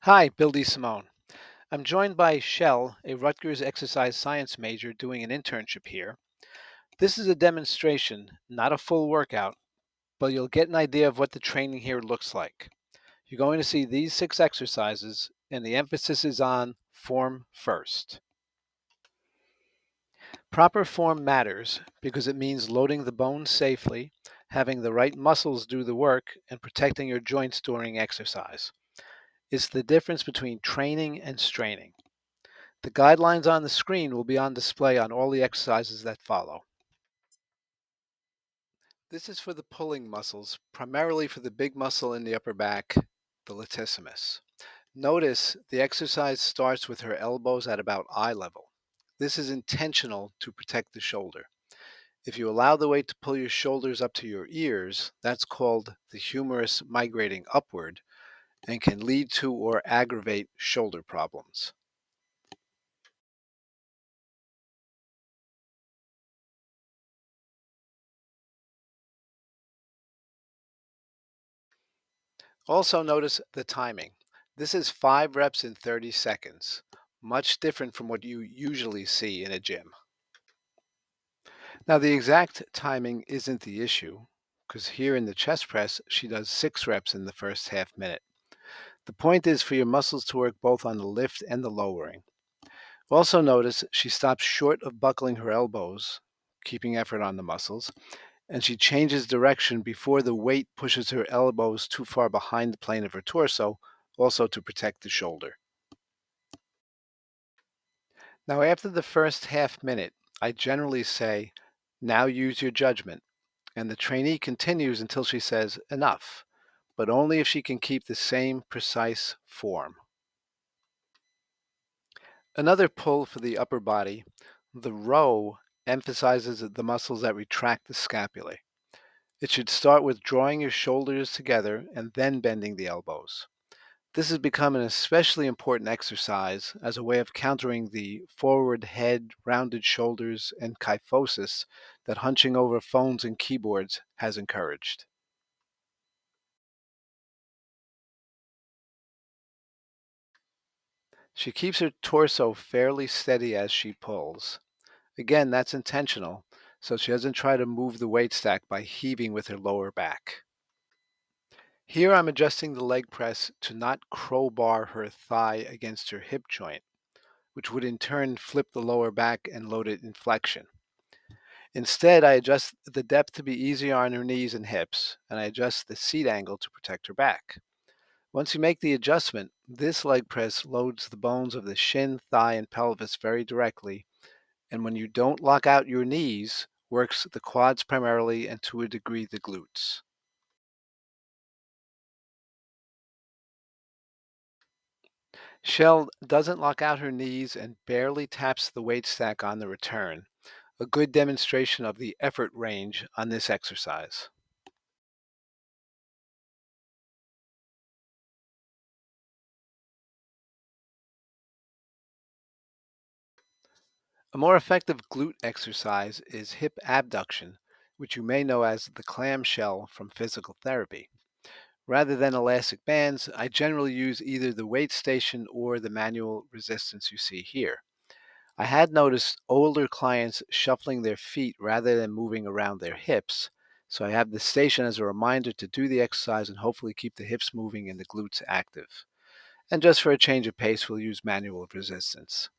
Hi, Bill DeSimone. I'm joined by Shel, a Rutgers Exercise Science major doing an internship here. This is a demonstration, not a full workout, but you'll get an idea of what the training here looks like. You're going to see these 6 exercises, and the emphasis is on form first. Proper form matters because it means loading the bones safely, having the right muscles do the work, and protecting your joints during exercise. It's the difference between training and straining. The guidelines on the screen will be on display on all the exercises that follow. This is for the pulling muscles, primarily for the big muscle in the upper back, the latissimus. Notice the exercise starts with her elbows at about eye level. This is intentional to protect the shoulder. If you allow the weight to pull your shoulders up to your ears, that's called the humerus migrating upward and can lead to or aggravate shoulder problems. Also notice the timing. This is 5 reps in 30 seconds, much different from what you usually see in a gym. Now, the exact timing isn't the issue, because here in the chest press, she does 6 reps in the first half minute. The point is for your muscles to work both on the lift and the lowering. Also notice she stops short of buckling her elbows, keeping effort on the muscles, and she changes direction before the weight pushes her elbows too far behind the plane of her torso, also to protect the shoulder. Now, after the first half minute, I generally say, now use your judgment, and the trainee continues until she says enough, but only if she can keep the same precise form. Another pull for the upper body, the row emphasizes the muscles that retract the scapulae. It should start with drawing your shoulders together and then bending the elbows. This has become an especially important exercise as a way of countering the forward head, rounded shoulders, and kyphosis that hunching over phones and keyboards has encouraged. She keeps her torso fairly steady as she pulls. Again, that's intentional, so she doesn't try to move the weight stack by heaving with her lower back. Here I'm adjusting the leg press to not crowbar her thigh against her hip joint, which would in turn flip the lower back and load it in flexion. Instead, I adjust the depth to be easier on her knees and hips, and I adjust the seat angle to protect her back. Once you make the adjustment, this leg press loads the bones of the shin, thigh, and pelvis very directly, and when you don't lock out your knees, works the quads primarily and to a degree the glutes. Shell doesn't lock out her knees and barely taps the weight stack on the return, a good demonstration of the effort range on this exercise. A more effective glute exercise is hip abduction, which you may know as the clamshell from physical therapy. Rather than elastic bands, I generally use either the weight station or the manual resistance you see here. I had noticed older clients shuffling their feet rather than moving around their hips, so I have the station as a reminder to do the exercise and hopefully keep the hips moving and the glutes active. And just for a change of pace, we'll use manual resistance.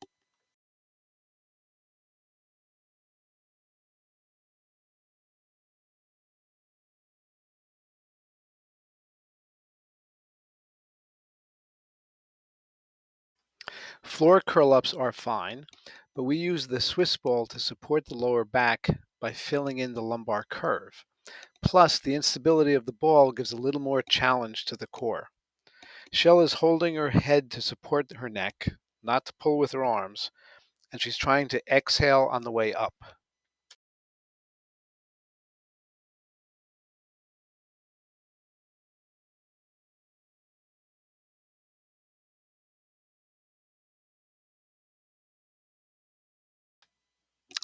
Floor curl ups are fine, but we use the Swiss ball to support the lower back by filling in the lumbar curve. Plus, the instability of the ball gives a little more challenge to the core. Shell is holding her head to support her neck, not to pull with her arms, and she's trying to exhale on the way up.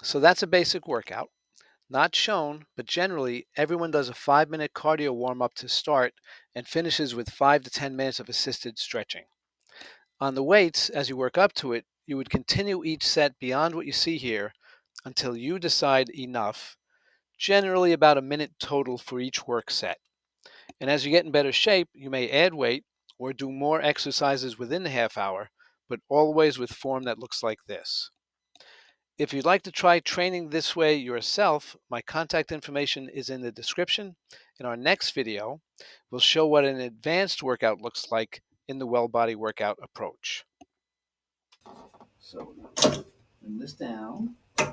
So that's a basic workout. Not shown, but generally, everyone does a 5-minute cardio warm up to start and finishes with 5 to 10 minutes of assisted stretching. On the weights, as you work up to it, you would continue each set beyond what you see here until you decide enough, generally about a minute total for each work set. And as you get in better shape, you may add weight or do more exercises within the half hour, but always with form that looks like this. If you'd like to try training this way yourself, my contact information is in the description. In our next video, we'll show what an advanced workout looks like in the well body workout approach. So, bring this down. Yeah,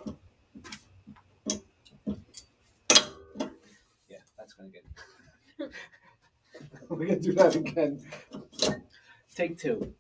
that's going to get... We're going to do that again. Take two.